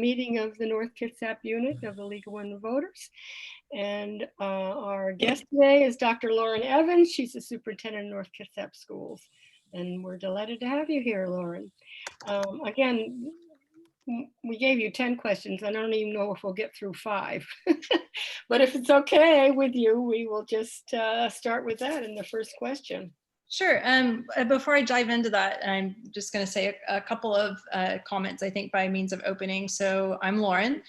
meeting of the North Kitsap unit of the League of Women Voters. And our guest today is Dr. Laurynn Evans. She's the superintendent of North Kitsap Schools. And we're delighted to have you here, Laurynn. Again, we gave you 10 questions. I don't even know if we'll get through 5. But if it's okay with you, we will just start with that in the first question. Sure. Before I dive into that, I'm just going to say a couple of comments, I think, by means of opening. So I'm Laurynn.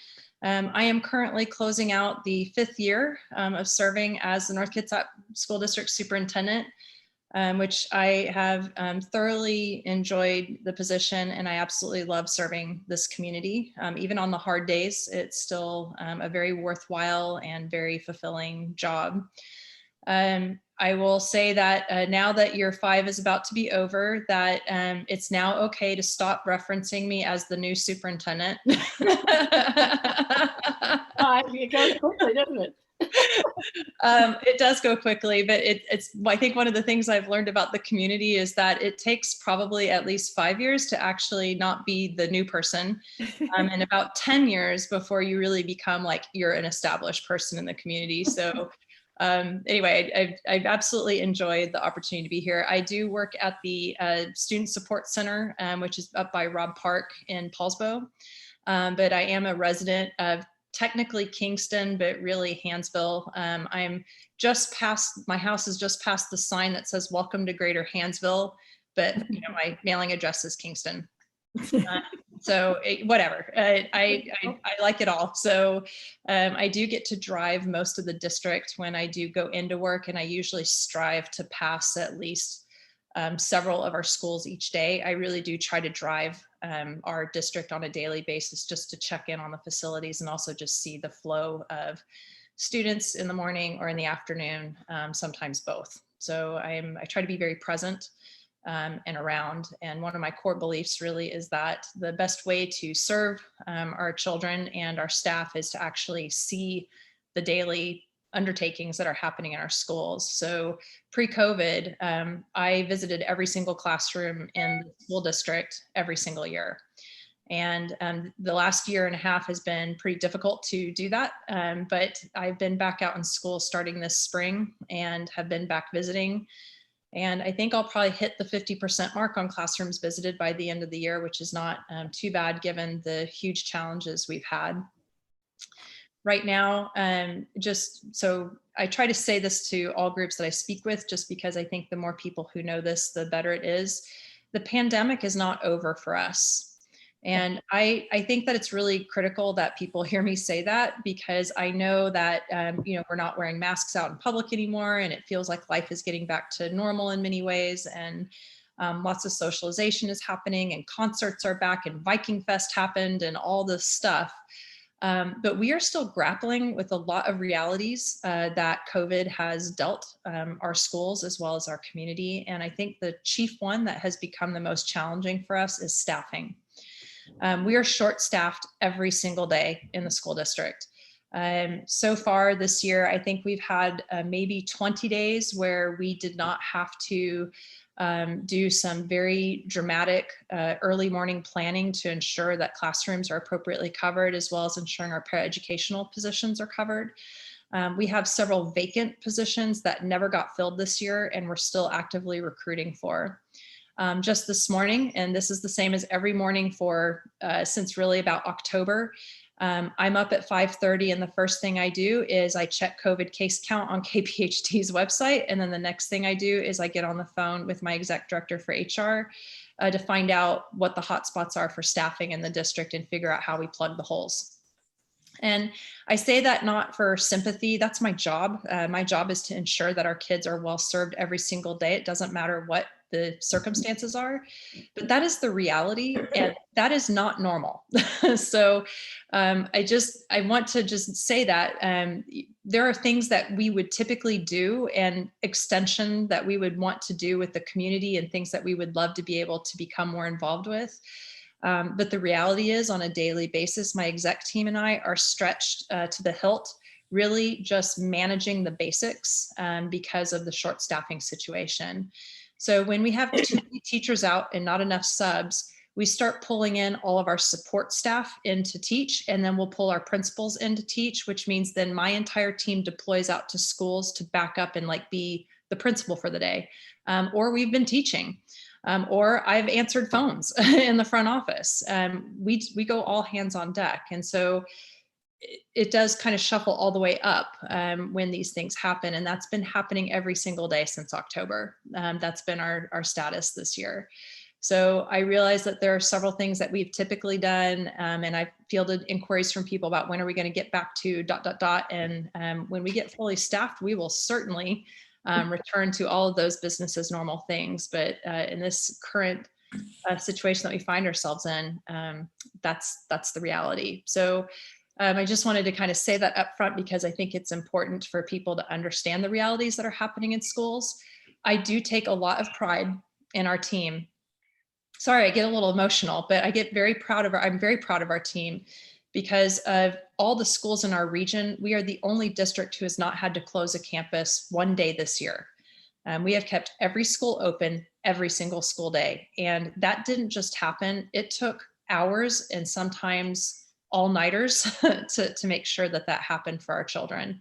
I am currently closing out the 5th year of serving as the North Kitsap School District Superintendent, which I have thoroughly enjoyed the position, and I absolutely love serving this community. Even on the hard days, it's still a very worthwhile and very fulfilling job. I will say that now that year 5 is about to be over, that it's now okay to stop referencing me as the new superintendent. It goes quickly, doesn't it? It does go quickly, but it's, I think one of the things I've learned about the community is that it takes probably at least 5 years to actually not be the new person, and about 10 years before you really become like you're an established person in the community. So anyway, I've absolutely enjoyed the opportunity to be here. I do work at the Student Support Center, which is up by Robb Park in Paulsbo, but I am a resident of technically Kingston, but really Hansville. I'm just past, my house is just past the sign that says "Welcome to Greater Hansville," but you know, my mailing address is Kingston. So whatever, I like it all. So I do get to drive most of the district when I do go into work, and I usually strive to pass at least several of our schools each day. I really do try to drive our district on a daily basis just to check in on the facilities and also just see the flow of students in the morning or in the afternoon, sometimes both. So I try to be very present and around. And one of my core beliefs really is that the best way to serve our children and our staff is to actually see the daily undertakings that are happening in our schools. So pre-COVID, I visited every single classroom in the school district every single year. And the last year and a half has been pretty difficult to do that. But I've been back out in school starting this spring and have been back visiting. And I think I'll probably hit the 50% mark on classrooms visited by the end of the year, which is not too bad given the huge challenges we've had. Right now, just so I try to say this to all groups that I speak with, just because I think the more people who know this, the better it is. The pandemic is not over for us. And I think that it's really critical that people hear me say that, because I know that, you know, we're not wearing masks out in public anymore, and it feels like life is getting back to normal in many ways. And lots of socialization is happening, and concerts are back, and Viking Fest happened, and all this stuff. But we are still grappling with a lot of realities that COVID has dealt our schools as well as our community. And I think the chief one that has become the most challenging for us is staffing. We are short-staffed every single day in the school district. So far this year, I think we've had maybe 20 days where we did not have to do some very dramatic early morning planning to ensure that classrooms are appropriately covered, as well as ensuring our paraeducational positions are covered. We have several vacant positions that never got filled this year, and we're still actively recruiting for. Just this morning, and this is the same as every morning for since really about October, I'm up at 5:30, and the first thing I do is I check COVID case count on KPHT's website. And then the next thing I do is I get on the phone with my exec director for HR to find out what the hotspots are for staffing in the district and figure out how we plug the holes. And I say that not for sympathy, that's my job. My job is to ensure that our kids are well served every single day. It doesn't matter what the circumstances are, but that is the reality, and that is not normal. So I want to just say that there are things that we would typically do and extension that we would want to do with the community and things that we would love to be able to become more involved with. But the reality is, on a daily basis, my exec team and I are stretched to the hilt, really just managing the basics because of the short staffing situation. So when we have too many teachers out and not enough subs, we start pulling in all of our support staff in to teach, and then we'll pull our principals in to teach, which means then my entire team deploys out to schools to back up and like be the principal for the day. Or we've been teaching, or I've answered phones in the front office. We go all hands on deck. And so it does kind of shuffle all the way up when these things happen. And that's been happening every single day since October. That's been our status this year. So I realize that there are several things that we've typically done, and I've fielded inquiries from people about when are we going to get back to ... And when we get fully staffed, we will certainly return to all of those business as normal things. But in this current situation that we find ourselves in, that's the reality. So I just wanted to kind of say that up front, because I think it's important for people to understand the realities that are happening in schools. I do take a lot of pride in our team. Sorry, I get a little emotional, but I get very proud of I'm very proud of our team, because of all the schools in our region. We are the only district who has not had to close a campus one day this year. We have kept every school open every single school day. And that didn't just happen. It took hours and sometimes all-nighters to make sure that happened for our children.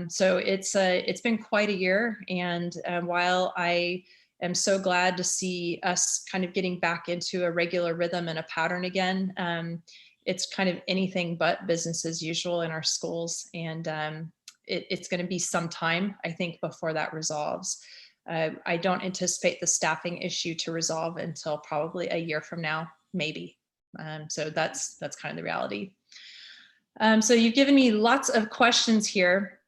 So it's been quite a year. And while I am so glad to see us kind of getting back into a regular rhythm and a pattern again, it's kind of anything but business as usual in our schools. And it's going to be some time, I think, before that resolves. I don't anticipate the staffing issue to resolve until probably a year from now, maybe. So that's kind of the reality. So you've given me lots of questions here.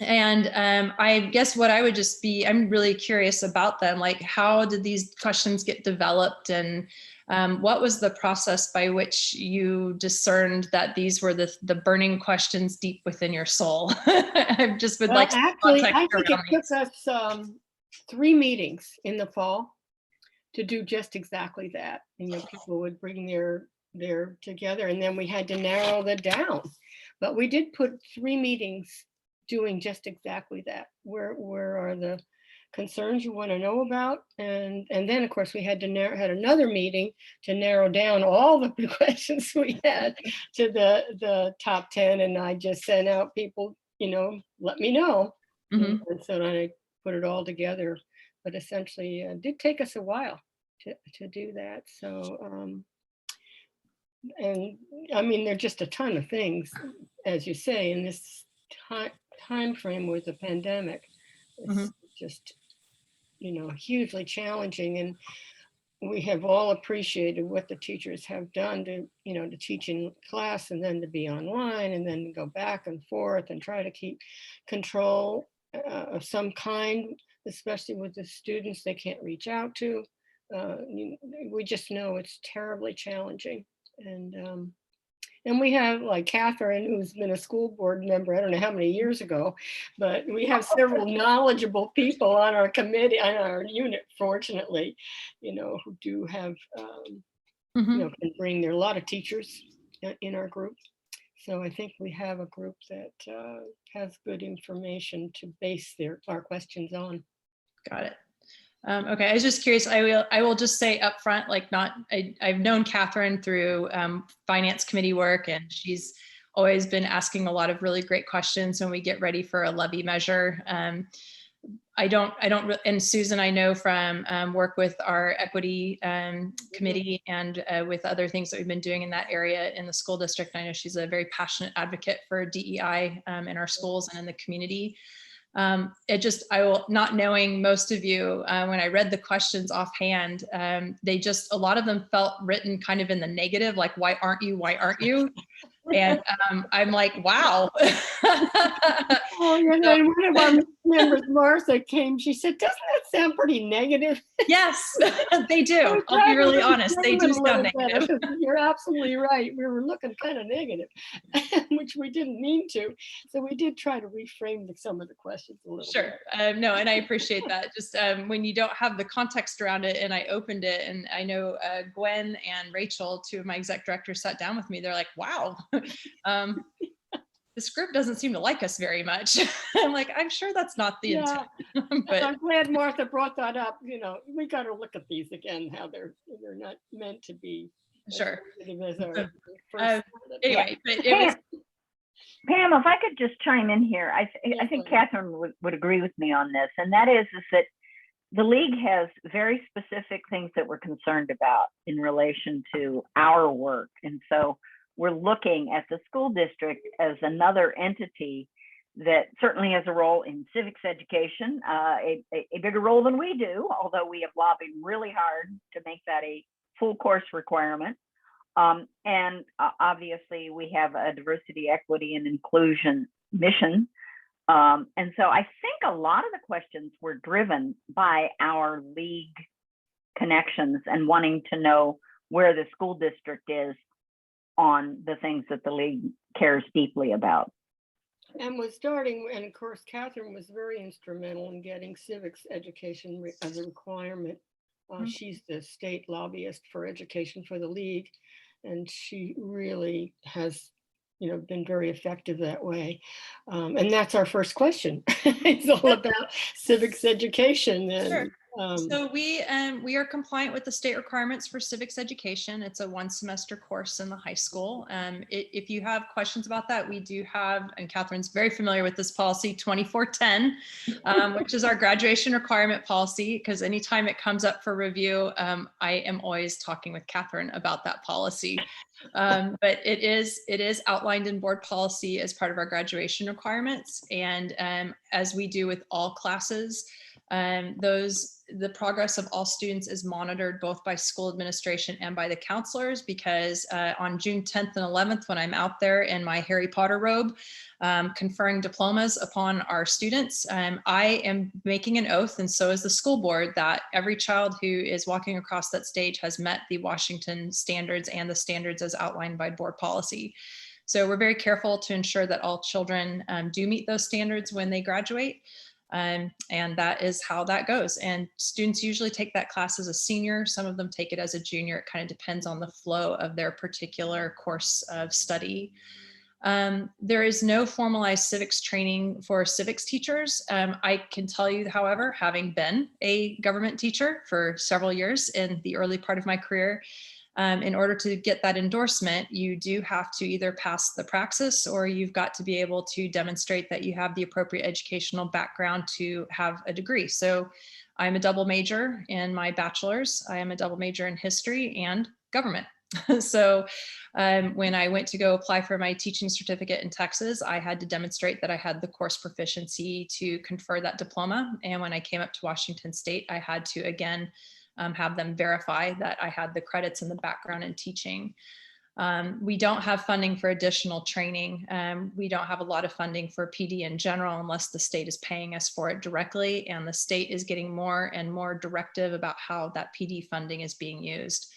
And I guess what I would just I'm really curious about them. Like, how did these questions get developed, and what was the process by which you discerned that these were the burning questions deep within your soul? I just would like actually, I think it took us 3 meetings in the fall to do just exactly that. And people would bring their together, and then we had to narrow that down. But we did put 3 meetings doing just exactly that. Where are the concerns you want to know about? And then of course we had another meeting to narrow down all the questions we had to the top 10. And I just sent out people, let me know. Mm-hmm. And so I put it all together. But essentially it did take us a while to do that. So and I mean, there are just a ton of things, as you say, in this time frame with the pandemic. It's just, hugely challenging. And we have all appreciated what the teachers have done to teach in class, and then to be online, and then go back and forth and try to keep control of some kind, especially with the students they can't reach out to. We just know it's terribly challenging. And we have, like, Catherine, who's been a school board member, I don't know how many years ago, but we have several knowledgeable people on our committee, on our unit, fortunately, who do have, can bring, there are a lot of teachers in our group. So I think we have a group that has good information to base our questions on. Got it. Okay, I was just curious. I will just say up front, like, I've known Catherine through finance committee work, and she's always been asking a lot of really great questions when we get ready for a levy measure. And Susan, I know from work with our equity committee and with other things that we've been doing in that area in the school district. I know she's a very passionate advocate for DEI in our schools and in the community. Not knowing most of you, when I read the questions offhand, a lot of them felt written kind of in the negative, like, why aren't you? And I'm like, wow. Oh, yeah, and one of our members, Martha, came, she said, doesn't that sound pretty negative? Yes, they do. I'll be really honest. They do sound negative. You're absolutely right. We were looking kind of negative, which we didn't mean to. So we did try to reframe some of the questions a little bit. Sure. No, and I appreciate that. Just when you don't have the context around it, and I opened it, and I know Gwen and Rachel, 2 of my exec directors, sat down with me. They're like, wow. this group doesn't seem to like us very much. I'm like, I'm sure that's not the Yeah. intent. But I'm glad Martha brought that up. We got to look at these again, how they're not meant to be as sure. sensitive as our So, first. anyway, but it was Pam, if I could just chime in here, I think Definitely. Catherine would agree with me on this, and that is that the league has very specific things that we're concerned about in relation to our work. And so we're looking at the school district as another entity that certainly has a role in civics education, a bigger role than we do, although we have lobbied really hard to make that a full course requirement. And obviously we have a diversity, equity, and inclusion mission. And so I think a lot of the questions were driven by our league connections and wanting to know where the school district is on the things that the league cares deeply about. And was starting, and of course, Catherine was very instrumental in getting civics education as a requirement. She's the state lobbyist for education for the league, and she really has been very effective that way. And that's our first question. It's all about civics education. And, sure. So we are compliant with the state requirements for civics education. It's a 1 semester course in the high school. If you have questions about that, we do have, and Catherine's very familiar with this policy, 2410, which is our graduation requirement policy, because anytime it comes up for review, I am always talking with Catherine about that policy. But it is outlined in board policy as part of our graduation requirements. And as we do with all classes, the progress of all students is monitored both by school administration and by the counselors, because on June 10th and 11th, when I'm out there in my Harry Potter robe, conferring diplomas upon our students, I am making an oath, and so is the school board, that every child who is walking across that stage has met the Washington standards and the standards as outlined by board policy. So we're very careful to ensure that all children do meet those standards when they graduate. And that is how that goes. And students usually take that class as a senior. Some of them take it as a junior. It kind of depends on the flow of their particular course of study. There is no formalized civics training for civics teachers. I can tell you, however, having been a government teacher for several years in the early part of my career, in order to get that endorsement, you do have to either pass the praxis, or you've got to be able to demonstrate that you have the appropriate educational background to have a degree. So I'm a double major in my bachelor's. I am a double major in history and government. So when I went to go apply for my teaching certificate in Texas, I had to demonstrate that I had the course proficiency to confer that diploma. And when I came up to Washington State, I had to again have them verify that I had the credits and the background in teaching. We don't have funding for additional training. We don't have a lot of funding for PD in general, unless the state is paying us for it directly. And the state is getting more and more directive about how that PD funding is being used.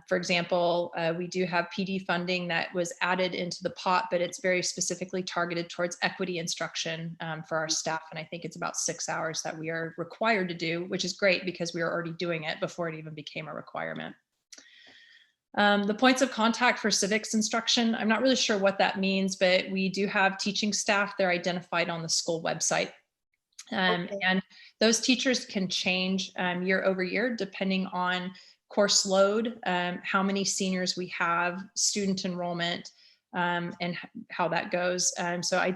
For example, we do have PD funding that was added into the pot, but it's very specifically targeted towards equity instruction for our staff. And I think it's about 6 hours that we are required to do, which is great because we were already doing it before it even became a requirement. The points of contact for civics instruction, I'm not really sure what that means, but we do have teaching staff. They're identified on the school website. And those teachers can change year over year, depending on course load, how many seniors we have, student enrollment, and how that goes. So I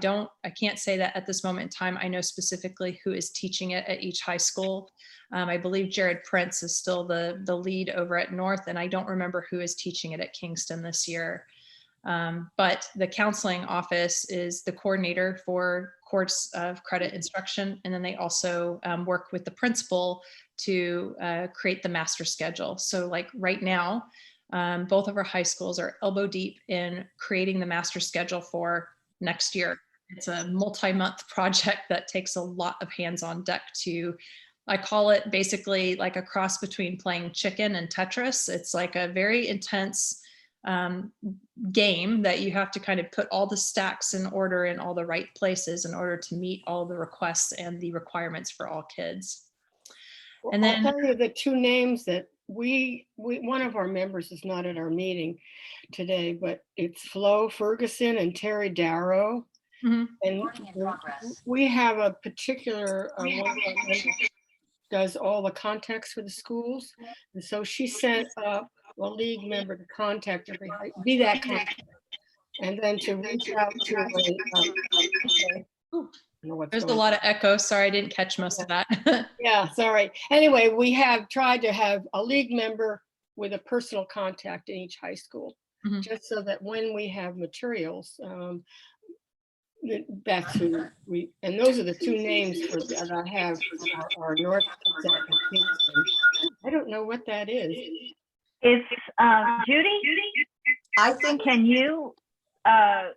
can't say that at this moment in time I know specifically who is teaching it at each high school. I believe Jared Prince is still the lead over at North, and I don't remember who is teaching it at Kingston this year. But the counseling office is the coordinator for course of credit instruction. And then they also work with the principal to create the master schedule. So like right now, both of our high schools are elbow deep in creating the master schedule for next year. It's a multi-month project that takes a lot of hands on deck to, I call it basically like a cross between playing chicken and Tetris. It's like a very intense game that you have to kind of put all the stacks in order in all the right places in order to meet all the requests and the requirements for all kids. Well, And then I'll tell you the two names that one of our members is not at our meeting today, but it's Flo Ferguson and Terry Darrow. Mhm. And we have a particular one of our members does all the contacts for the schools. And so she sent up a league member to contact be that contact, and then to reach out to There's a lot of echo. Sorry, I didn't catch most of that. Yeah, sorry. Anyway, we have tried to have a league member with a personal contact in each high school, just so that when we have materials, that's who and those are the two names that I have for our North Kitsap and Kingston. I don't know what that is. It's Judy. I think, Can you I'm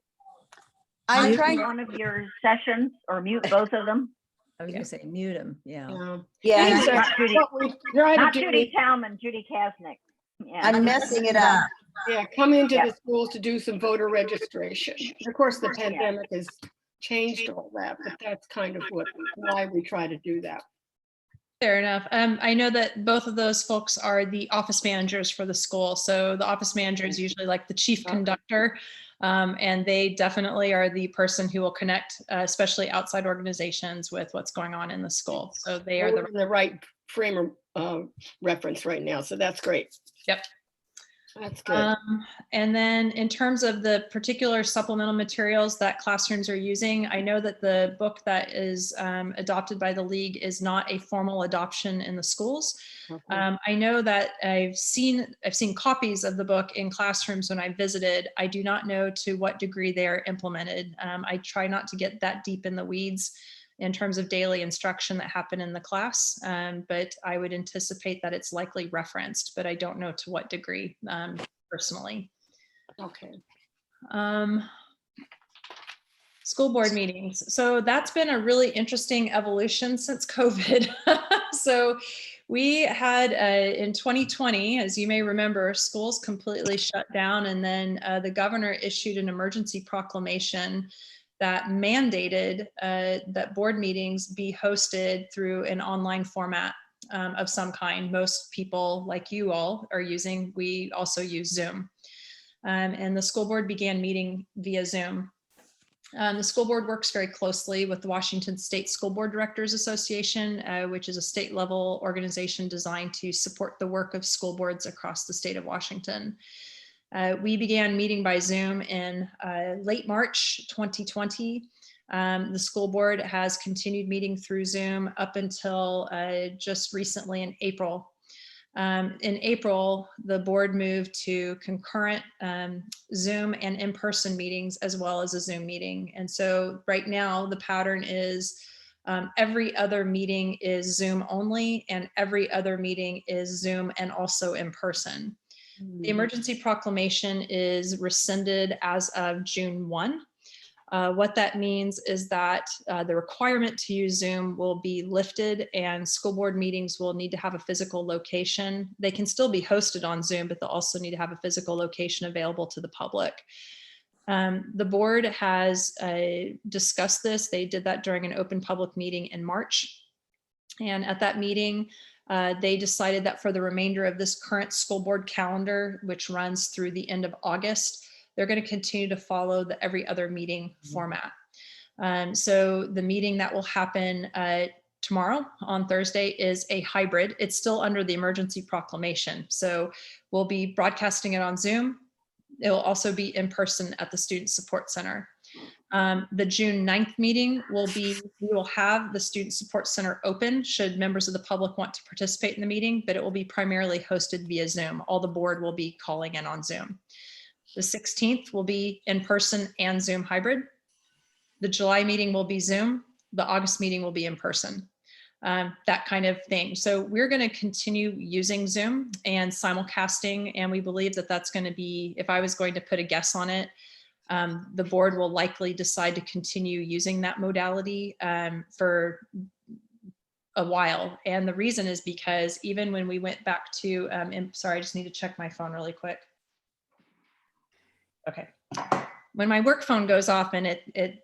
mute trying, one of your sessions or mute both of them? I was gonna say mute him, yeah. Yeah. Yeah, Not Judy, What we try not to do Judy Talman, Judy Kasnick. Yeah. I'm messing it up. come into Yeah. the schools to do some voter registration. Of course, the pandemic has changed all that, but that's kind of why we try to do that. Fair enough. I know that both of those folks are the office managers for the school. So the office manager is usually like the chief conductor, and they definitely are the person who will connect, especially outside organizations, with what's going on in the school. So they are We're in the right frame of reference right now, so that's great. Yep. That's good. And then in terms of the particular supplemental materials that classrooms are using, I know that the book that is adopted by the league is not a formal adoption in the schools. Okay. I know that I've seen copies of the book in classrooms when I visited. I do not know to what degree they are implemented. I try not to get that deep in the weeds in terms of daily instruction that happen in the class, but I would anticipate that it's likely referenced, but I don't know to what degree personally. Okay. School board meetings. So that's been a really interesting evolution since COVID. So we had in 2020, as you may remember, schools completely shut down, and then the governor issued an emergency proclamation that mandated that board meetings be hosted through an online format of some kind. Most people, like you all, are using, we also use Zoom. And the school board began meeting via Zoom. The school board works very closely with the Washington State School Board Directors Association, which is a state level organization designed to support the work of school boards across the state of Washington. We began meeting by Zoom in late March 2020. The school board has continued meeting through Zoom up until just recently in April. In April, the board moved to concurrent Zoom and in-person meetings as well as a Zoom meeting. And so right now the pattern is every other meeting is Zoom only, and every other meeting is Zoom and also in person. The emergency proclamation is rescinded as of June 1. What that means is that the requirement to use Zoom will be lifted, and school board meetings will need to have a physical location. They can still be hosted on Zoom, but they'll also need to have a physical location available to the public. The board has discussed this. They did that during an open public meeting in March. And at that meeting, they decided that for the remainder of this current school board calendar, which runs through the end of August, they're going to continue to follow the every other meeting format. So the meeting that will happen tomorrow on Thursday is a hybrid. It's still under the emergency proclamation. So we'll be broadcasting it on Zoom. It will also be in person at the Student Support Center. The June 9th meeting we will have the Student Support Center open should members of the public want to participate in the meeting, but it will be primarily hosted via Zoom. All the board will be calling in on Zoom. The 16th will be in person and Zoom hybrid. The July meeting will be Zoom. The August meeting will be in person. That kind of thing. So we're going to continue using Zoom and simulcasting, and we believe that that's going to be, if I was going to put a guess on it, the board will likely decide to continue using that modality for a while. And the reason is because even when we went back to, sorry, I just need to check my phone really quick. Okay. When my work phone goes off and it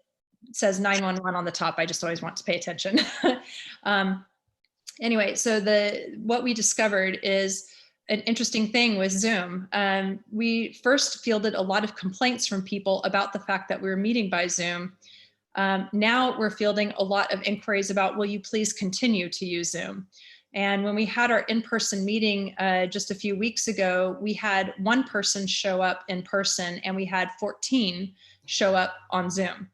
says 911 on the top, I just always want to pay attention. Anyway, so what we discovered is an interesting thing with Zoom. We first fielded a lot of complaints from people about the fact that we were meeting by Zoom. Now we're fielding a lot of inquiries about, will you please continue to use Zoom? And when we had our in-person meeting just a few weeks ago, we had one person show up in person and we had 14 show up on Zoom.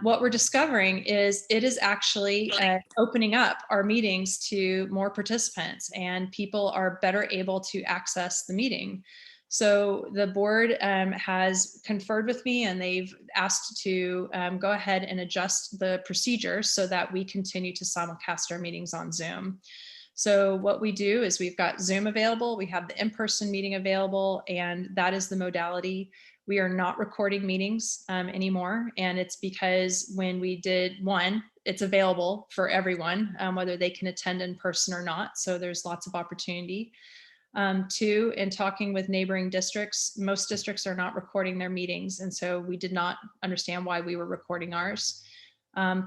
What we're discovering is it is actually opening up our meetings to more participants, and people are better able to access the meeting. So the board has conferred with me, and they've asked to go ahead and adjust the procedures so that we continue to simulcast our meetings on Zoom. So what we do is we've got Zoom available, we have the in-person meeting available, and that is the modality. We are not recording meetings anymore. And it's because when we did one, it's available for everyone, whether they can attend in person or not. So there's lots of opportunity. Two, in talking with neighboring districts, most districts are not recording their meetings. And so we did not understand why we were recording ours.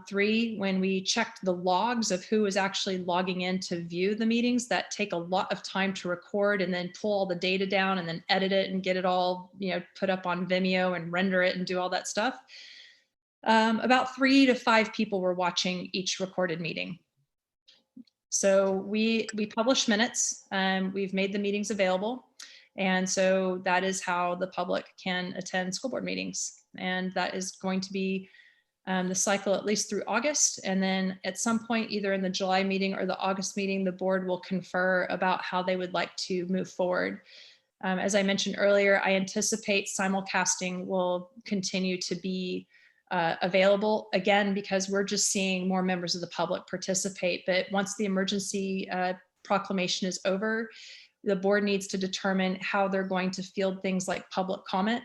Three, when we checked the logs of who was actually logging in to view the meetings, that take a lot of time to record and then pull all the data down and then edit it and get it all, put up on Vimeo and render it and do all that stuff. About 3 to 5 people were watching each recorded meeting. So we publish minutes, we've made the meetings available. And so that is how the public can attend school board meetings. And that is going to be the cycle at least through August. And then at some point, either in the July meeting or the August meeting, the board will confer about how they would like to move forward. As I mentioned earlier, I anticipate simulcasting will continue to be available, again, because we're just seeing more members of the public participate. But once the emergency proclamation is over, the board needs to determine how they're going to field things like public comment.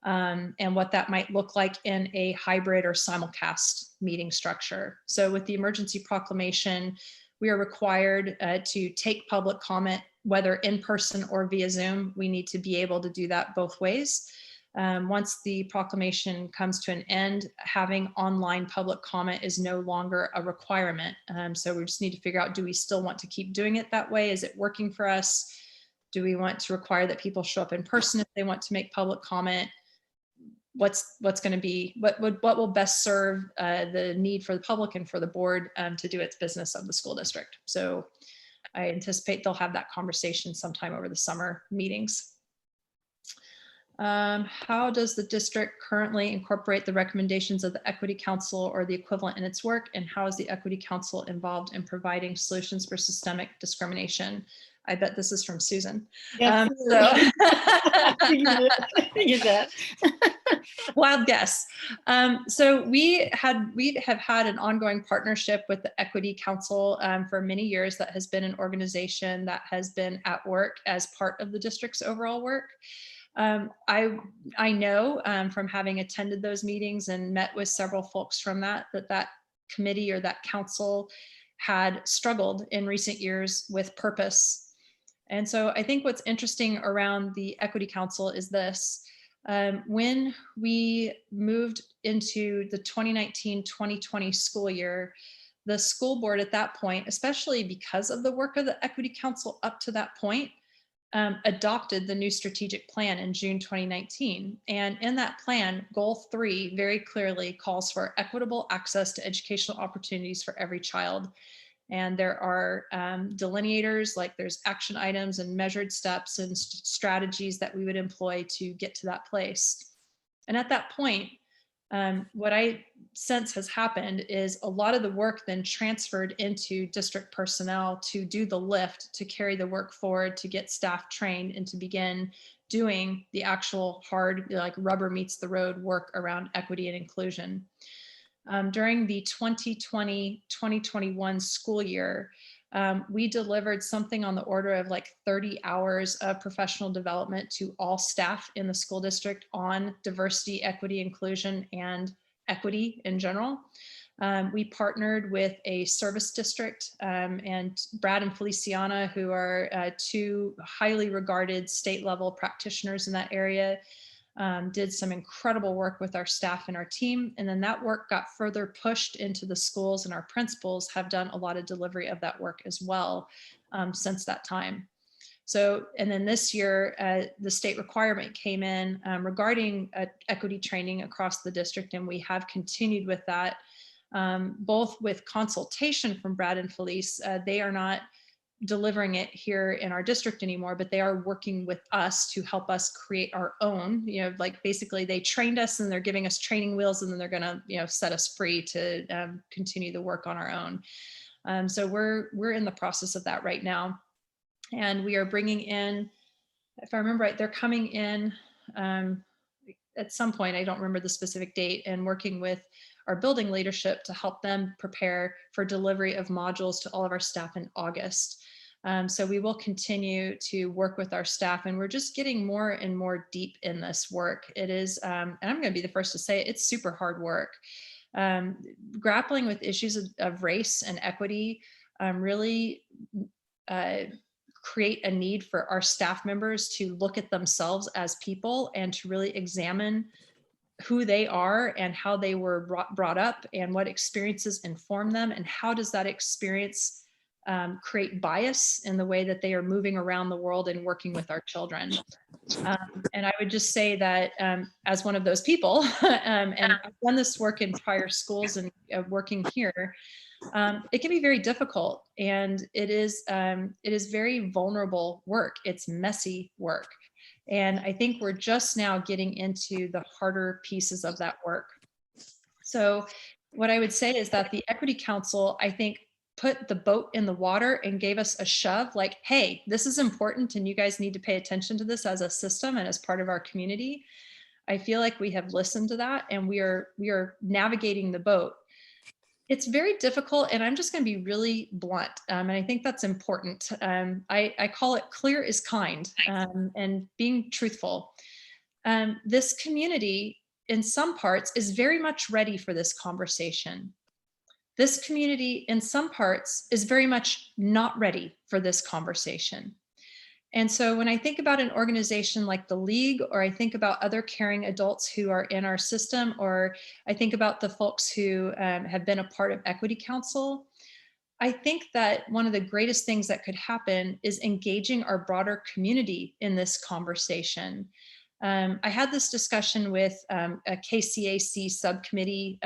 And what that might look like in a hybrid or simulcast meeting structure. So with the emergency proclamation, we are required to take public comment, whether in person or via Zoom. We need to be able to do that both ways. Once the proclamation comes to an end, having online public comment is no longer a requirement. So we just need to figure out, do we still want to keep doing it that way? Is it working for us? Do we want to require that people show up in person if they want to make public comment? What's going to be, what will best serve the need for the public and for the board to do its business of the school district. So I anticipate they'll have that conversation sometime over the summer meetings. How does the district currently incorporate the recommendations of the Equity Council or the equivalent in its work? And how is the Equity Council involved in providing solutions for systemic discrimination? I bet this is from Susan. Yes, I figured that. Wild guess. So we have had an ongoing partnership with the Equity Council for many years. That has been an organization that has been at work as part of the district's overall work. I know from having attended those meetings and met with several folks from that committee or that council had struggled in recent years with purpose. And so I think what's interesting around the Equity Council is this. When we moved into the 2019-2020 school year, the school board at that point, especially because of the work of the Equity Council up to that point, adopted the new strategic plan in June 2019. And in that plan, goal 3 very clearly calls for equitable access to educational opportunities for every child. And there are delineators, like there's action items and measured steps and strategies that we would employ to get to that place. And at that point, what I sense has happened is a lot of the work then transferred into district personnel to do the lift, to carry the work forward, to get staff trained, and to begin doing the actual hard, like rubber meets the road work around equity and inclusion. During the 2020-2021 school year, we delivered something on the order of like 30 hours of professional development to all staff in the school district on diversity, equity, inclusion, and equity in general. We partnered with a service district, and Brad and Feliciana, who are 2 highly regarded state level practitioners in that area, did some incredible work with our staff and our team. And then that work got further pushed into the schools, and our principals have done a lot of delivery of that work as well since that time. So, and then this year, the state requirement came in regarding equity training across the district, and we have continued with that, both with consultation from Brad and Felice. They are not delivering it here in our district anymore, but they are working with us to help us create our own, like basically they trained us and they're giving us training wheels, and then they're going to, set us free to continue the work on our own. So we're in the process of that right now. And we are bringing in, if I remember right, they're coming in at some point, I don't remember the specific date, and working with our building leadership to help them prepare for delivery of modules to all of our staff in August. So we will continue to work with our staff, and we're just getting more and more deep in this work. It is, and I'm going to be the first to say it, it's super hard work. Grappling with issues of race and equity really create a need for our staff members to look at themselves as people and to really examine who they are and how they were brought up and what experiences inform them, and how does that experience create bias in the way that they are moving around the world and working with our children. And I would just say that as one of those people, and I've done this work in prior schools and working here, it can be very difficult, and it is very vulnerable work. It's messy work. And I think we're just now getting into the harder pieces of that work. So what I would say is that the Equity Council, I think, put the boat in the water and gave us a shove, like, hey, this is important and you guys need to pay attention to this as a system and as part of our community. I feel like we have listened to that, and we are navigating the boat. It's very difficult, and I'm just going to be really blunt, and I think that's important. I call it clear is kind, and being truthful. This community, in some parts, is very much ready for this conversation. This community, in some parts, is very much not ready for this conversation. And so when I think about an organization like the League, or I think about other caring adults who are in our system, or I think about the folks who have been a part of Equity Council, I think that one of the greatest things that could happen is engaging our broader community in this conversation. I had this discussion with a KCAC subcommittee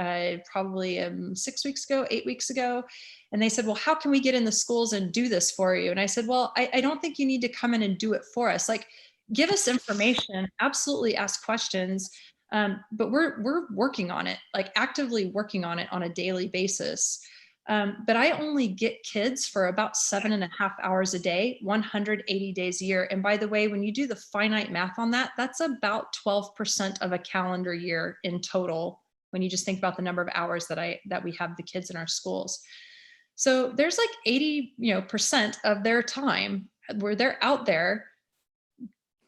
probably 6 weeks ago, 8 weeks ago. And they said, well, how can we get in the schools and do this for you? And I said, well, I don't think you need to come in and do it for us. Like, give us information, absolutely ask questions. But we're working on it, like actively working on it on a daily basis. But I only get kids for about 7.5 hours a day, 180 days a year. And by the way, when you do the finite math on that, that's about 12% of a calendar year in total, when you just think about the number of hours that we have the kids in our schools. So there's like 80% of their time where they're out there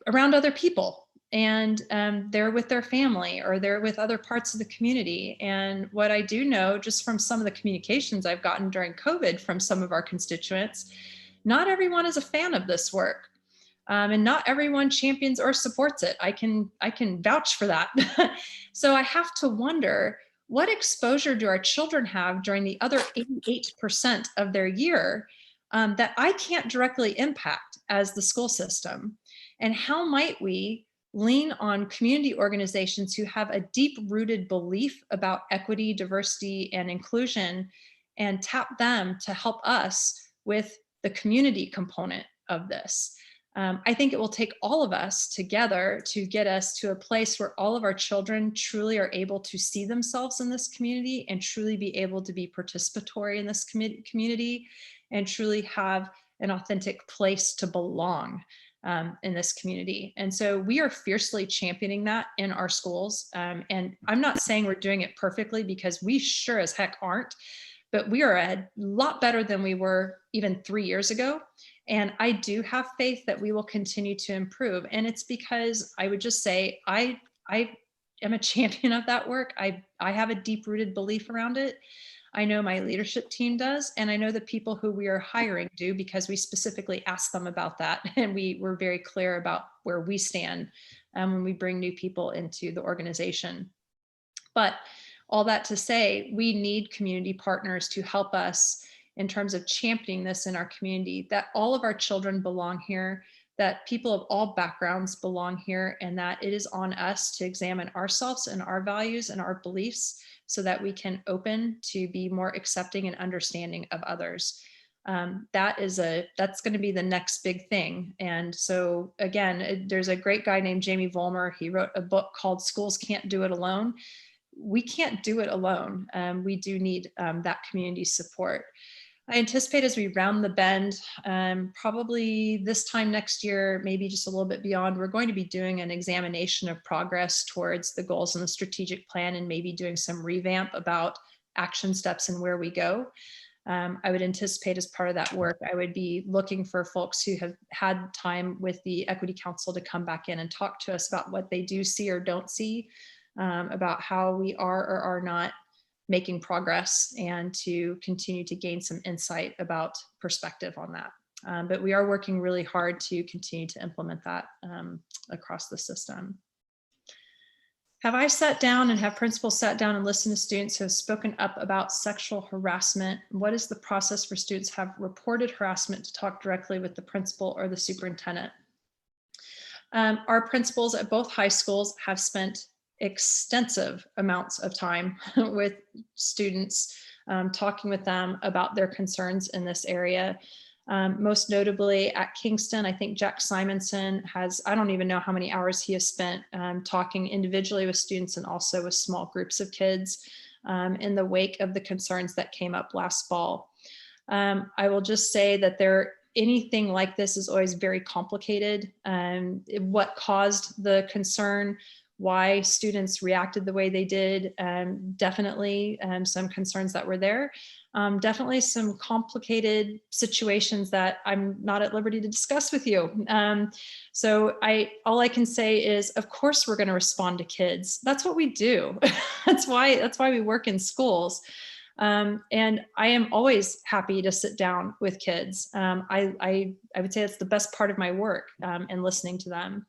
around other people, and they're with their family, or they're with other parts of the community. And what I do know, just from some of the communications I've gotten during COVID from some of our constituents, not everyone is a fan of this work, and not everyone champions or supports it. I can vouch for that. So I have to wonder, what exposure do our children have during the other 88% of their year that I can't directly impact as the school system? And how might we lean on community organizations who have a deep-rooted belief about equity, diversity, and inclusion, and tap them to help us with the community component of this? I think it will take all of us together to get us to a place where all of our children truly are able to see themselves in this community, and truly be able to be participatory in this community, and truly have an authentic place to belong in this community. And so we are fiercely championing that in our schools. And I'm not saying we're doing it perfectly, because we sure as heck aren't, but we are a lot better than we were even 3 years ago. And I do have faith that we will continue to improve. And it's because I would just say, I am a champion of that work. I have a deep-rooted belief around it. I know my leadership team does, and I know the people who we are hiring do, because we specifically asked them about that. And we were very clear about where we stand when we bring new people into the organization. But all that to say, we need community partners to help us in terms of championing this in our community, that all of our children belong here, that people of all backgrounds belong here, and that it is on us to examine ourselves and our values and our beliefs so that we can open to be more accepting and understanding of others. That's going to be the next big thing. And so again, there's a great guy named Jamie Vollmer. He wrote a book called Schools Can't Do It Alone. We can't do it alone. We do need that community support. I anticipate as we round the bend, probably this time next year, maybe just a little bit beyond, we're going to be doing an examination of progress towards the goals in the strategic plan and maybe doing some revamp about action steps and where we go. I would anticipate as part of that work, I would be looking for folks who have had time with the Equity Council to come back in and talk to us about what they do see or don't see, about how we are or are not making progress, and to continue to gain some insight about perspective on that. But we are working really hard to continue to implement that across the system. Have I sat down and have principals sat down and listened to students who have spoken up about sexual harassment? What is the process for students who have reported harassment to talk directly with the principal or the superintendent? Our principals at both high schools have spent extensive amounts of time with students, talking with them about their concerns in this area. Most notably at Kingston, I think Jack Simonson has, I don't even know how many hours he has spent talking individually with students and also with small groups of kids in the wake of the concerns that came up last fall. I will just say that anything like this is always very complicated. What caused the concern, why students reacted the way they did, definitely some concerns that were there. Definitely some complicated situations that I'm not at liberty to discuss with you. So all I can say is, of course, we're going to respond to kids. That's what we do. That's why we work in schools. And I am always happy to sit down with kids. I would say it's the best part of my work, and listening to them.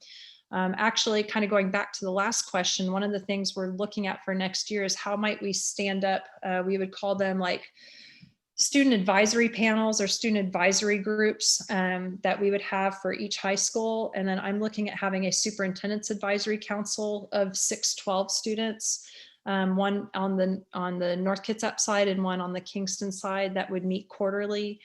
Actually, kind of going back to the last question, one of the things we're looking at for next year is how might we stand up, we would call them like student advisory panels or student advisory groups that we would have for each high school. And then I'm looking at having a superintendent's advisory council of 6-12 students, one on the North Kitsap side and one on the Kingston side that would meet quarterly.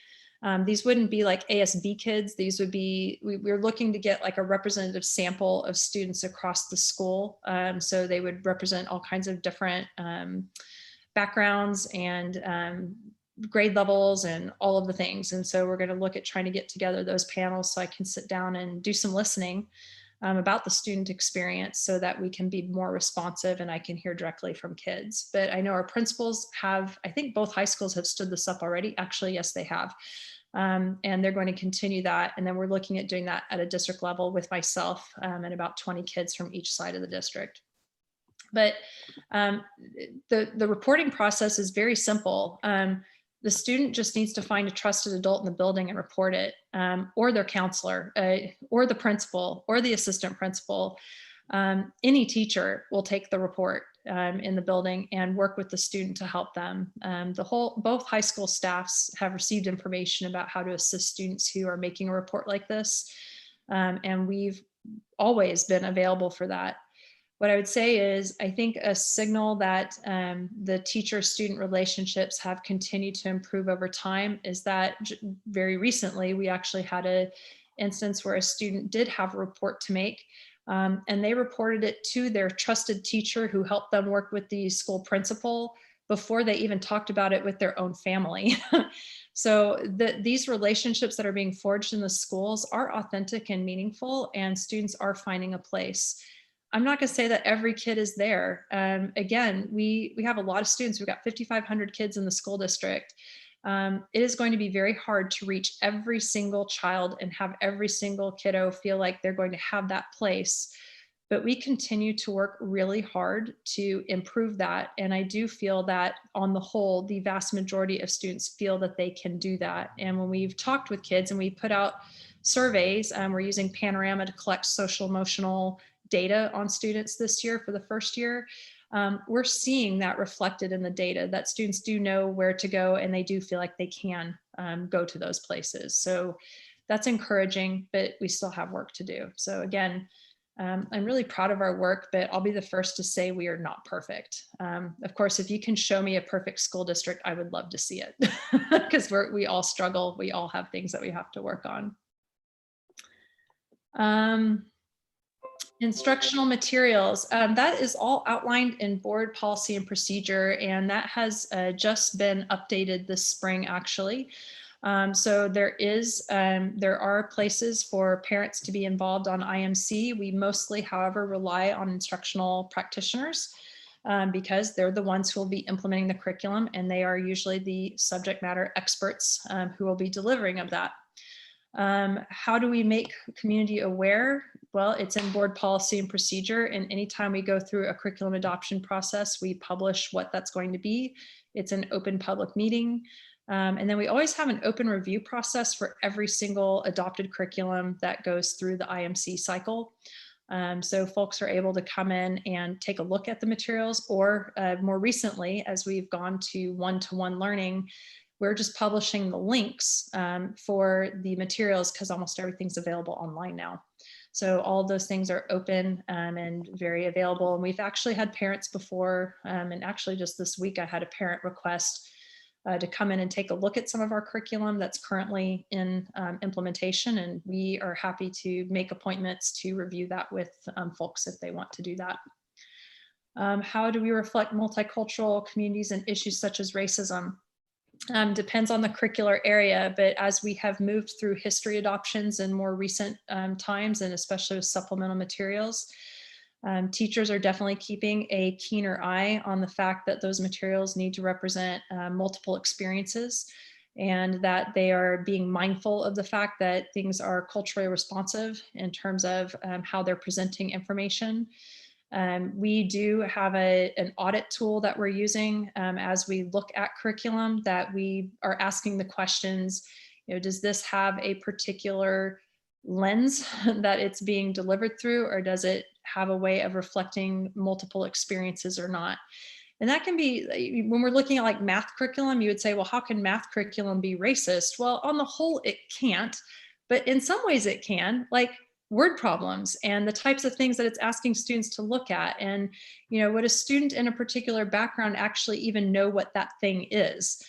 These wouldn't be like ASB kids. These would be, we're looking to get like a representative sample of students across the school. So they would represent all kinds of different backgrounds and grade levels and all of the things. And so we're going to look at trying to get together those panels so I can sit down and do some listening about the student experience so that we can be more responsive and I can hear directly from kids. But I know our principals have, I think both high schools have stood this up already. Actually, yes, they have. And they're going to continue that. And then we're looking at doing that at a district level with myself and about 20 kids from each side of the district. But the reporting process is very simple. The student just needs to find a trusted adult in the building and report it, or their counselor, or the principal, or the assistant principal. Any teacher will take the report in the building and work with the student to help them. Both high school staffs have received information about how to assist students who are making a report like this, and we've always been available for that. What I would say is, I think a signal that the teacher-student relationships have continued to improve over time is that very recently, we actually had an instance where a student did have a report to make, and they reported it to their trusted teacher who helped them work with the school principal before they even talked about it with their own family. So these relationships that are being forged in the schools are authentic and meaningful, and students are finding a place. I'm not going to say that every kid is there. Again, we have a lot of students. We've got 5,500 kids in the school district. It is going to be very hard to reach every single child and have every single kiddo feel like they're going to have that place. But we continue to work really hard to improve that. And I do feel that on the whole, the vast majority of students feel that they can do that. And when we've talked with kids and we put out surveys, we're using Panorama to collect social emotional data on students this year for the first year. we're seeing that reflected in the data, that students do know where to go and they do feel like they can go to those places. So that's encouraging, but we still have work to do. So again, I'm really proud of our work, but I'll be the first to say we are not perfect. Of course, if you can show me a perfect school district, I would love to see it because we all struggle. We all have things that we have to work on. Instructional materials, that is all outlined in board policy and procedure, and that has just been updated this spring actually. So there are places for parents to be involved on IMC. We mostly, however, rely on instructional practitioners because they're the ones who will be implementing the curriculum, and they are usually the subject matter experts who will be delivering of that. How do we make community aware? Well, it's in board policy and procedure, and anytime we go through a curriculum adoption process, we publish what that's going to be. It's an open public meeting. And then we always have an open review process for every single adopted curriculum that goes through the IMC cycle. So folks are able to come in and take a look at the materials, or more recently, as we've gone to one-to-one learning, we're just publishing the links for the materials because almost everything's available online now. So all of those things are open and very available. And we've actually had parents before, and actually just this week I had a parent request to come in and take a look at some of our curriculum that's currently in implementation, and we are happy to make appointments to review that with folks if they want to do that. How do we reflect multicultural communities and issues such as racism? Depends on the curricular area, but as we have moved through history adoptions in more recent times, and especially with supplemental materials, teachers are definitely keeping a keener eye on the fact that those materials need to represent multiple experiences, and that they are being mindful of the fact that things are culturally responsive in terms of how they're presenting information. We do have an audit tool that we're using as we look at curriculum, that we are asking the questions, does this have a particular lens that it's being delivered through, or does it have a way of reflecting multiple experiences or not? And that can be, when we're looking at like math curriculum, you would say, well, how can math curriculum be racist? Well, on the whole, it can't, but in some ways it can, like word problems and the types of things that it's asking students to look at. And, would a student in a particular background actually even know what that thing is?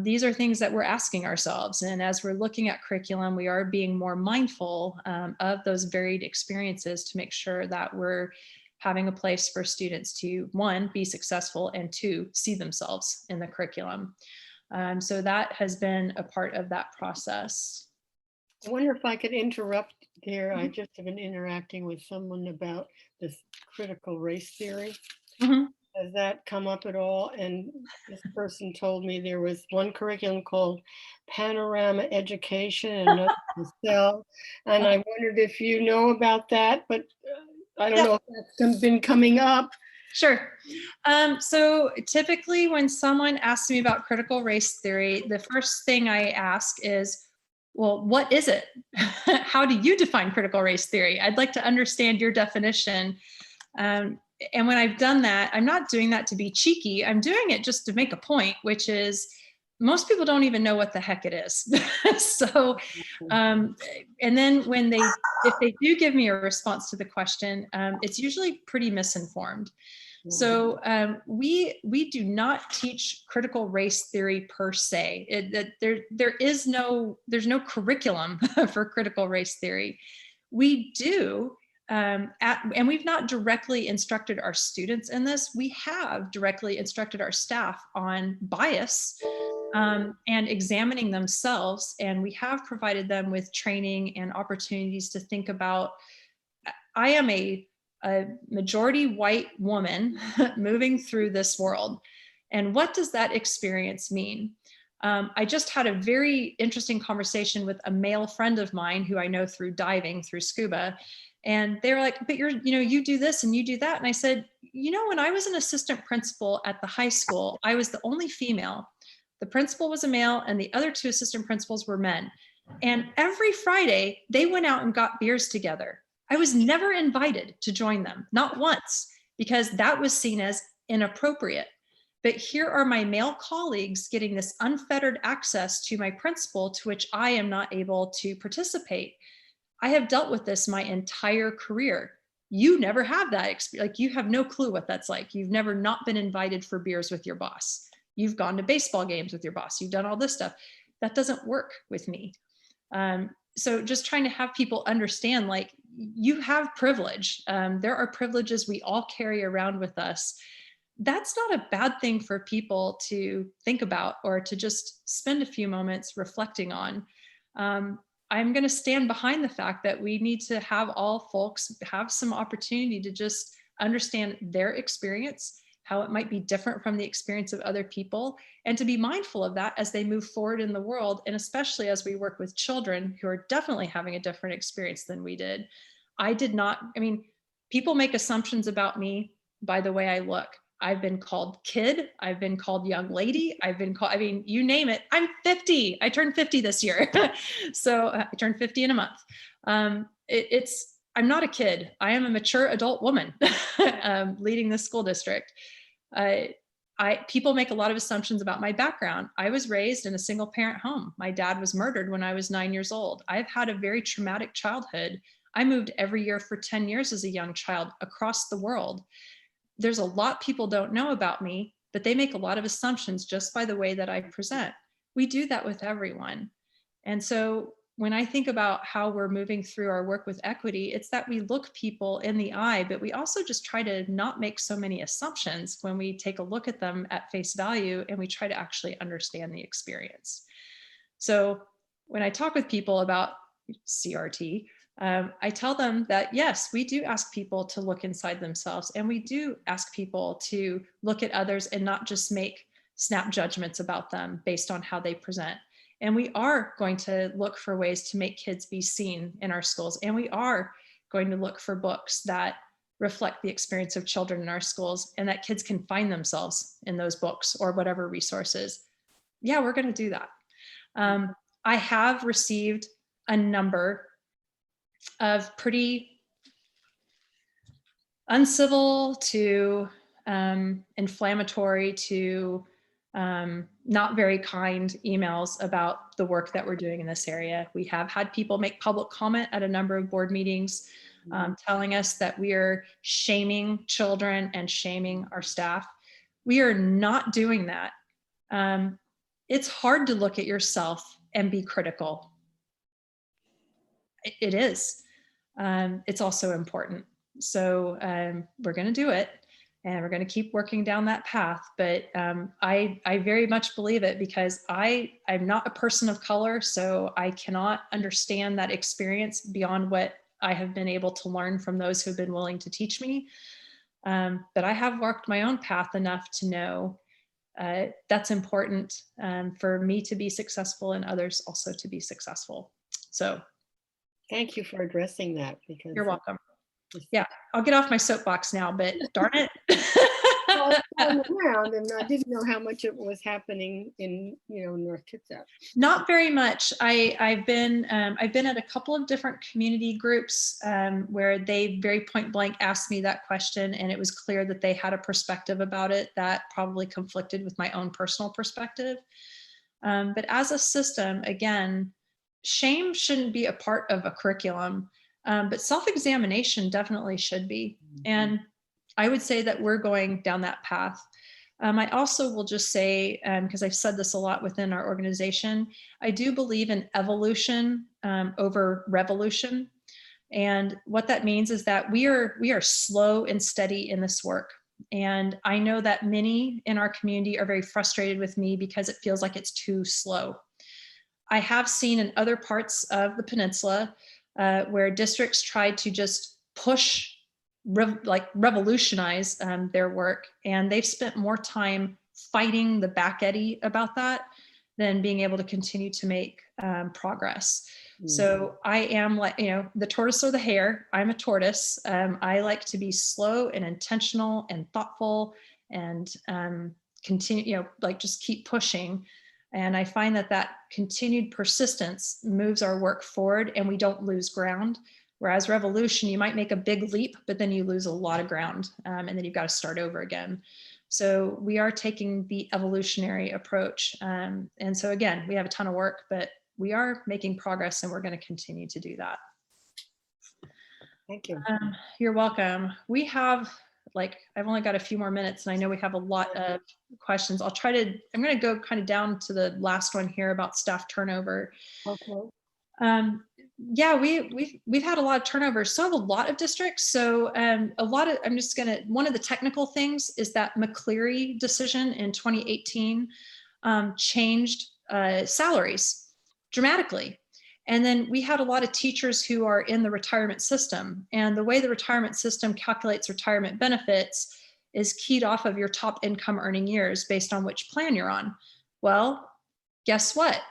These are things that we're asking ourselves. And as we're looking at curriculum, we are being more mindful of those varied experiences to make sure that we're having a place for students to, one, be successful, and two, see themselves in the curriculum. So that has been a part of that process. I wonder if I could interrupt there. I just have been interacting with someone about this critical race theory. Mm-hmm. Has that come up at all? And this person told me there was one curriculum called Panorama Education and another Cell. And I wondered if you know about that, but I don't know if that's been coming up. Sure. So typically when someone asks me about critical race theory, the first thing I ask is, well, what is it? How do you define critical race theory? I'd like to understand your definition. And when I've done that, I'm not doing that to be cheeky. I'm doing it just to make a point, which is most people don't even know what the heck it is. So, and then if they do give me a response to the question, it's usually pretty misinformed. So we do not teach critical race theory per se. There's no curriculum for critical race theory. We do. And we've not directly instructed our students in this. We have directly instructed our staff on bias and examining themselves. And we have provided them with training and opportunities to think about, I am a majority white woman moving through this world. And what does that experience mean? I just had a very interesting conversation with a male friend of mine who I know through diving, through scuba. And they were like, but you do this and you do that. And I said, when I was an assistant principal at the high school, I was the only female. The principal was a male and the other two assistant principals were men. And every Friday they went out and got beers together. I was never invited to join them, not once. because that was seen as inappropriate. But here are my male colleagues getting this unfettered access to my principal, to which I am not able to participate. I have dealt with this my entire career. You never have that experience. Like, you have no clue what that's like. You've never not been invited for beers with your boss. You've gone to baseball games with your boss. You've done all this stuff. That doesn't work with me. So just trying to have people understand, like, you have privilege. There are privileges we all carry around with us. That's not a bad thing for people to think about or to just spend a few moments reflecting on. I'm going to stand behind the fact that we need to have all folks have some opportunity to just understand their experience, how it might be different from the experience of other people, and to be mindful of that as they move forward in the world. And especially as we work with children who are definitely having a different experience than we did. I mean, people make assumptions about me by the way I look. I've been called kid. I've been called young lady. I've been called, I mean, you name it. I'm 50. I turned 50 this year. So I turned 50 in a month. I'm not a kid. I am a mature adult woman leading this school district. People make a lot of assumptions about my background. I was raised in a single parent home. My dad was murdered when I was 9 years old. I've had a very traumatic childhood. I moved every year for 10 years as a young child across the world. There's a lot people don't know about me, but they make a lot of assumptions just by the way that I present. We do that with everyone. And so when I think about how we're moving through our work with equity, it's that we look people in the eye, but we also just try to not make so many assumptions when we take a look at them at face value, and we try to actually understand the experience. So when I talk with people about CRT, I tell them that, yes, we do ask people to look inside themselves, and we do ask people to look at others and not just make snap judgments about them based on how they present. And we are going to look for ways to make kids be seen in our schools. And we are going to look for books that reflect the experience of children in our schools, and that kids can find themselves in those books or whatever resources. Yeah, we're going to do that. I have received a number of pretty uncivil to inflammatory to not very kind emails about the work that we're doing in this area. We have had people make public comment at a number of board meetings telling us that we are shaming children and shaming our staff. We are not doing that. It's hard to look at yourself and be critical. It is. It's also important. So we're going to do it, and we're going to keep working down that path. But I very much believe it, because I'm not a person of color, so I cannot understand that experience beyond what I have been able to learn from those who've been willing to teach me. But I have walked my own path enough to know that's important for me to be successful and others also to be successful. So thank you for addressing that. Because you're welcome. Yeah, I'll get off my soapbox now, but darn it. Well, I'm around, and I didn't know how much it was happening in North Kitsap. Not very much. I've been at a couple of different community groups where they very point blank asked me that question, and it was clear that they had a perspective about it that probably conflicted with my own personal perspective. But as a system, again, shame shouldn't be a part of a curriculum, but self-examination definitely should be. And I would say that we're going down that path. I also will just say, because I've said this a lot within our organization, I do believe in evolution over revolution. And what that means is that we are slow and steady in this work. And I know that many in our community are very frustrated with me because it feels like it's too slow. I have seen in other parts of the peninsula where districts tried to just push, revolutionize their work, and they've spent more time fighting the back eddy about that than being able to continue to make progress. So I am like, the tortoise or the hare. I'm a tortoise. I like to be slow and intentional and thoughtful and continue, just keep pushing. And I find that continued persistence moves our work forward, and we don't lose ground. Whereas revolution, you might make a big leap, but then you lose a lot of ground, and then you've got to start over again. So we are taking the evolutionary approach. And so again, we have a ton of work, but we are making progress, and we're going to continue to do that. Thank you. You're welcome. We have, like, I've only got a few more minutes, and I know we have a lot of questions. I'm going to go kind of down to the last one here about staff turnover. Okay. Yeah, we've had a lot of turnover. So have a lot of districts. So one of the technical things is that McCleary decision in 2018 changed salaries dramatically. And then we had a lot of teachers who are in the retirement system. And the way the retirement system calculates retirement benefits is keyed off of your top income earning years based on which plan you're on. Well, guess what?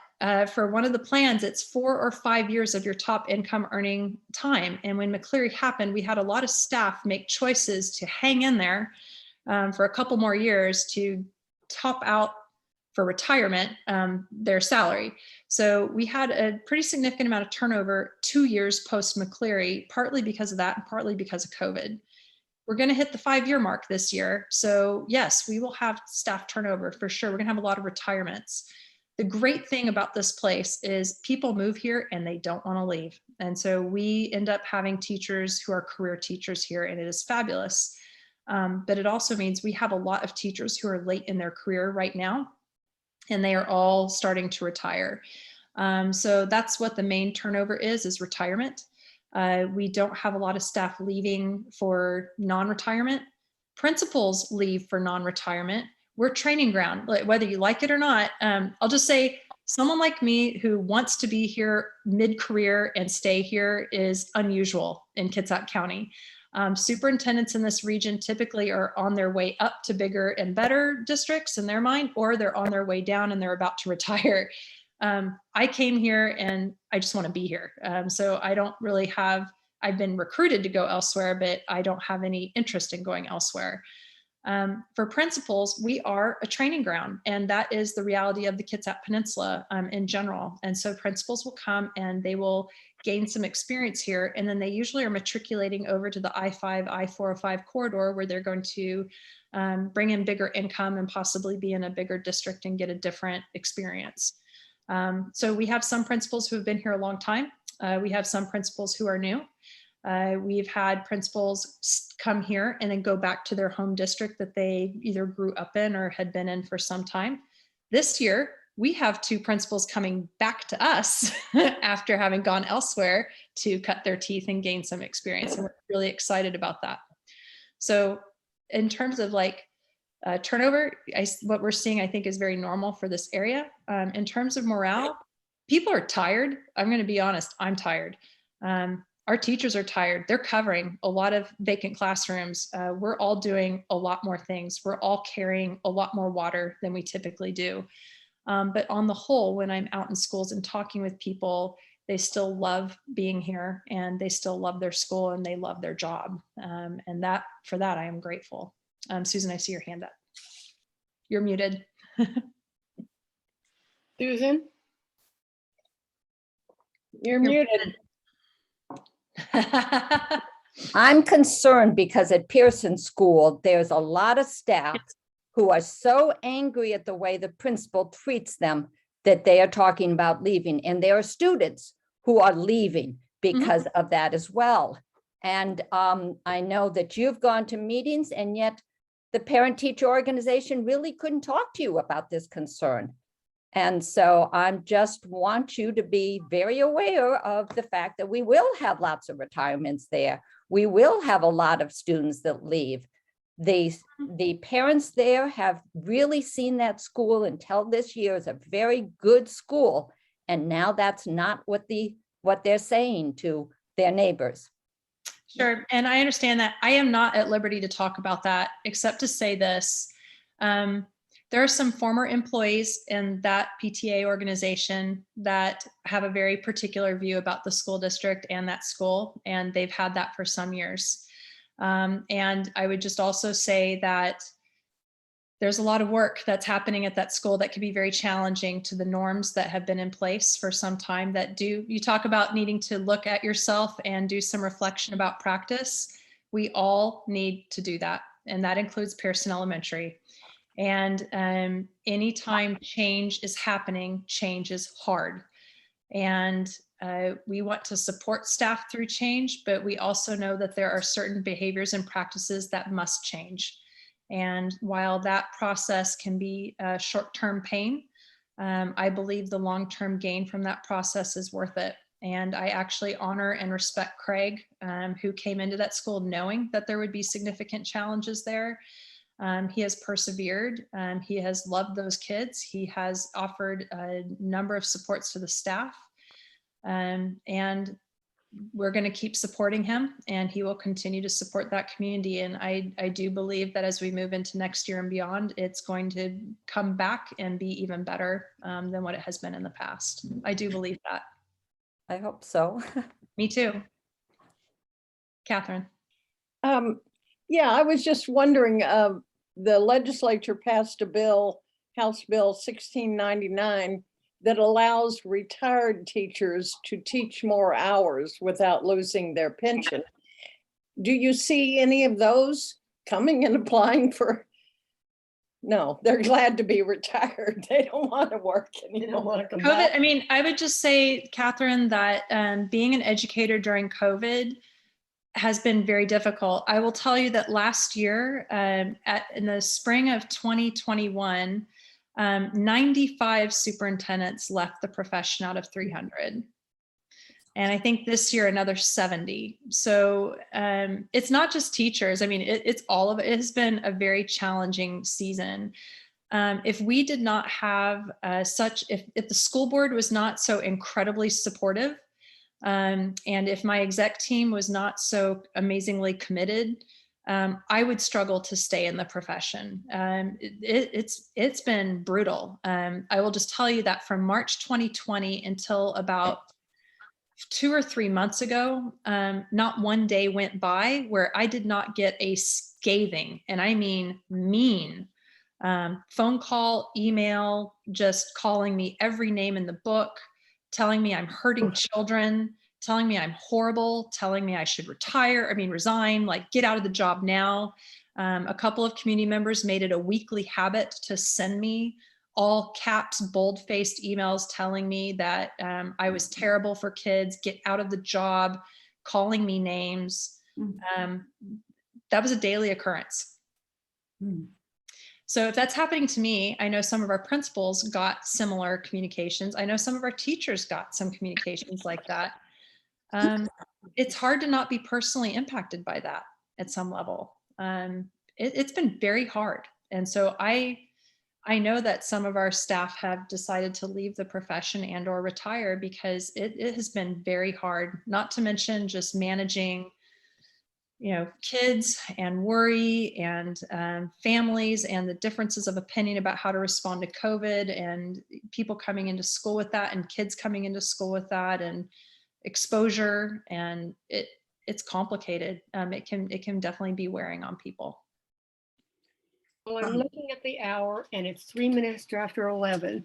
For one of the plans, it's 4 or 5 years of your top income earning time. And when McCleary happened, we had a lot of staff make choices to hang in there for a couple more years to top out for retirement their salary. So we had a pretty significant amount of turnover 2 years post McCleary, partly because of that and partly because of COVID. We're going to hit the 5-year mark this year. So yes, we will have staff turnover for sure. We're going to have a lot of retirements. The great thing about this place is people move here and they don't want to leave. And so we end up having teachers who are career teachers here, and it is fabulous. But it also means we have a lot of teachers who are late in their career right now, and they are all starting to retire. So that's what the main turnover is retirement. We don't have a lot of staff leaving for non-retirement. Principals leave for non-retirement. We're training ground, whether you like it or not. I'll just say someone like me who wants to be here mid-career and stay here is unusual in Kitsap County. Superintendents in this region typically are on their way up to bigger and better districts in their mind, or they're on their way down and they're about to retire. I came here and I just want to be here. So I don't really I've been recruited to go elsewhere, but I don't have any interest in going elsewhere. For principals, we are a training ground, and that is the reality of the Kitsap Peninsula in general. And so principals will come and they will gain some experience here, and then they usually are matriculating over to the I-5, I-405 corridor, where they're going to bring in bigger income and possibly be in a bigger district and get a different experience. So we have some principals who have been here a long time. We have some principals who are new. We've had principals come here and then go back to their home district that they either grew up in or had been in for some time. This year, we have 2 principals coming back to us after having gone elsewhere to cut their teeth and gain some experience. And we're really excited about that. So in terms of turnover, what we're seeing, I think, is very normal for this area. In terms of morale, people are tired. I'm going to be honest, I'm tired. Our teachers are tired. They're covering a lot of vacant classrooms. We're all doing a lot more things. We're all carrying a lot more water than we typically do. But on the whole, when I'm out in schools and talking with people, they still love being here, and they still love their school, and they love their job. And for that, I am grateful. Susan, I see your hand up. You're muted. Susan? You're muted. I'm concerned because at Pearson School, there's a lot of staff who are so angry at the way the principal treats them that they are talking about leaving. And there are students who are leaving because of that as well. And I know that you've gone to meetings, and yet the parent-teacher organization really couldn't talk to you about this concern. And so I just want you to be very aware of the fact that we will have lots of retirements there. We will have a lot of students that leave. The parents there have really seen that school until this year is a very good school. And now that's not what they're saying to their neighbors. Sure. And I understand that. I am not at liberty to talk about that, except to say this. There are some former employees in that PTA organization that have a very particular view about the school district and that school, and they've had that for some years. And I would just also say that there's a lot of work that's happening at that school that can be very challenging to the norms that have been in place for some time that you talk about needing to look at yourself and do some reflection about practice. We all need to do that. And that includes Pearson Elementary. And anytime change is happening, change is hard. And we want to support staff through change, but we also know that there are certain behaviors and practices that must change. And while that process can be short-term pain, I believe the long-term gain from that process is worth it. And I actually honor and respect Craig, who came into that school knowing that there would be significant challenges there. He has persevered. He has loved those kids. He has offered a number of supports to the staff. And we're going to keep supporting him, and he will continue to support that community. And I do believe that as we move into next year and beyond, it's going to come back and be even better than what it has been in the past. I do believe that. I hope so. Me too. Catherine. Yeah, I was just wondering, the legislature passed a bill, House Bill 1699, that allows retired teachers to teach more hours without losing their pension. Do you see any of those coming and applying for? No, they're glad to be retired. They don't want to work anymore. They don't want to come COVID, back. I mean, I would just say, Catherine, that being an educator during COVID has been very difficult. I will tell you that last year, in the spring of 2021, 95 superintendents left the profession out of 300. And I think this year, another 70. So it's not just teachers. I mean, it's all of it. It has been a very challenging season. If we did not have if the school board was not so incredibly supportive, and if my exec team was not so amazingly committed, I would struggle to stay in the profession. It's been brutal. I will just tell you that from March 2020 until about 2 or 3 months ago, not one day went by where I did not get a scathing, and I mean mean, phone call, email, just calling me every name in the book, telling me I'm hurting children, telling me I'm horrible, telling me I should resign, like get out of the job now. A couple of community members made it a weekly habit to send me all caps, bold-faced emails telling me that I was terrible for kids, get out of the job, calling me names. That was a daily occurrence. So if that's happening to me, I know some of our principals got similar communications. I know some of our teachers got some communications like that. It's hard to not be personally impacted by that at some level. It's been very hard. And so I know that some of our staff have decided to leave the profession and or retire because it has been very hard, not to mention just managing, kids and worry and families and the differences of opinion about how to respond to COVID and people coming into school with that and kids coming into school with that and exposure, and it's complicated. It can definitely be wearing on people. Well, I'm looking at the hour and it's 3 minutes after 11.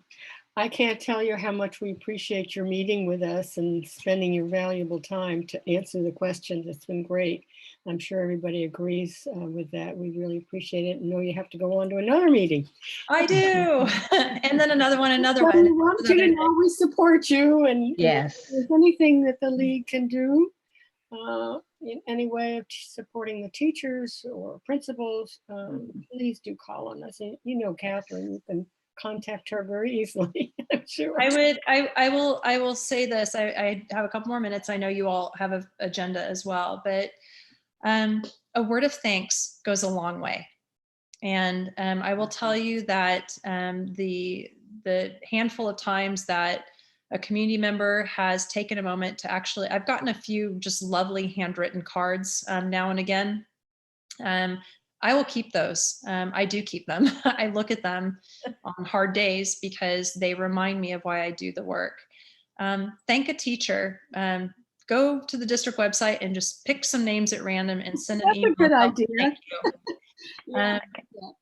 I can't tell you how much we appreciate your meeting with us and spending your valuable time to answer the questions. It's been great. I'm sure everybody agrees with that. We really appreciate it and know you have to go on to another meeting. I do. And then another one. We want you to know we support you, and Yes. if there's anything that the league can do in any way of supporting the teachers or principals, please do call on us. And Catherine, you can contact her very easily. I'm sure. I will say this. I have a couple more minutes. I know you all have an agenda as well, but a word of thanks goes a long way. And I will tell you that the handful of times that a community member has taken a moment to I've gotten a few just lovely handwritten cards now and again. I will keep those. I do keep them. I look at them on hard days because they remind me of why I do the work. Thank a teacher. Go to the district website and just pick some names at random and send an email. That's a good idea. Thank you.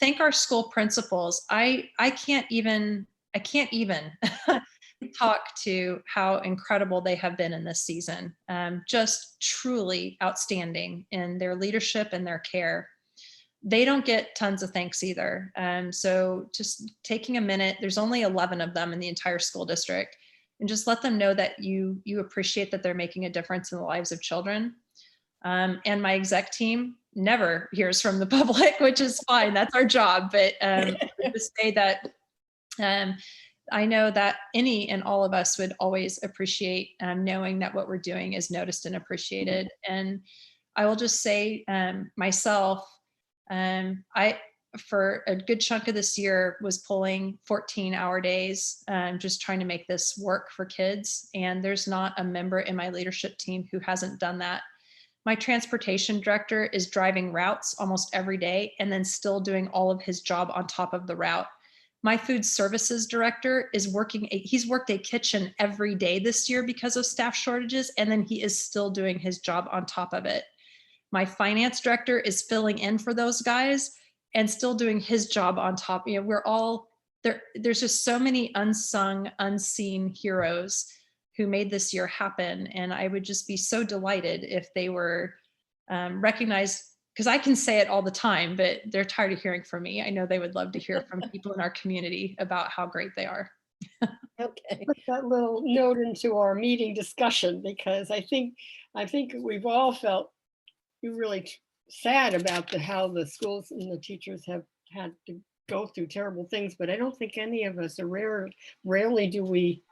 thank our school principals. I can't even talk to how incredible they have been in this season. Just truly outstanding in their leadership and their care. They don't get tons of thanks either. So just taking a minute, there's only 11 of them in the entire school district, and just let them know that you appreciate that they're making a difference in the lives of children. And my exec team never hears from the public, which is fine. That's our job. But to say that I know that any and all of us would always appreciate knowing that what we're doing is noticed and appreciated. And I will just say myself, I, for a good chunk of this year, was pulling 14-hour days, just trying to make this work for kids. And there's not a member in my leadership team who hasn't done that. My transportation director is driving routes almost every day and then still doing all of his job on top of the route. My food services director is he's worked a kitchen every day this year because of staff shortages, and then he is still doing his job on top of it. My finance director is filling in for those guys and still doing his job on top. We're all there. There's just so many unsung, unseen heroes who made this year happen. And I would just be so delighted if they were recognized, because I can say it all the time, but they're tired of hearing from me. I know they would love to hear from people in our community about how great they are. Okay. Put that little note into our meeting discussion, because I think we've all felt really sad about how the schools and the teachers have had to go through terrible things, but I don't think any of us rarely do we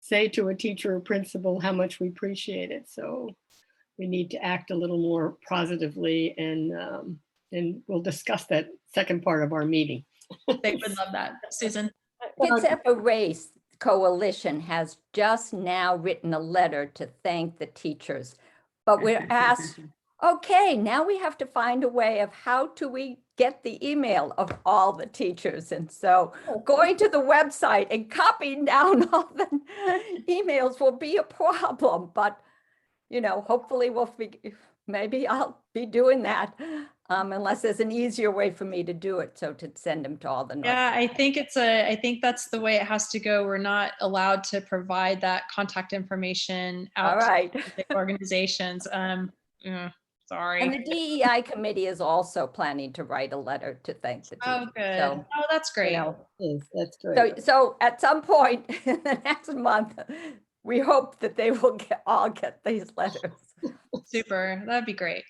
say to a teacher or principal how much we appreciate it. So we need to act a little more positively, and we'll discuss that second part of our meeting. They would love that. Susan? Kitsap Erase Coalition has just now written a letter to thank the teachers, but we're asked, okay, now we have to find a way of how do we get the email of all the teachers. And so going to the website and copying down all the emails will be a problem, but hopefully maybe I'll be doing that, unless there's an easier way for me to do it. So to send them to all the. Yeah, I think that's the way it has to go. We're not allowed to provide that contact information out to the organizations. Sorry. And the DEI committee is also planning to write a letter to thank the teachers. Oh, good. So, that's great. Yes, that's great. So at some point in the next month, we hope that they will all get these letters. Super. That'd be great.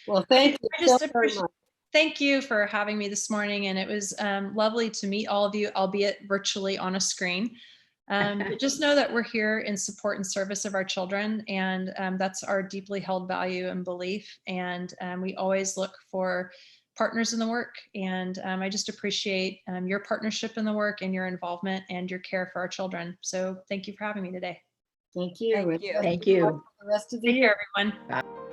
Well, thank you. I just appreciate. Thank you for having me this morning, and it was lovely to meet all of you, albeit virtually on a screen. But just know that we're here in support and service of our children, and that's our deeply held value and belief. And we always look for partners in the work. And I just appreciate your partnership in the work and your involvement and your care for our children. So thank you for having me today. Thank you. Thank you. Thank you. The rest of the Take year. care, everyone. Bye.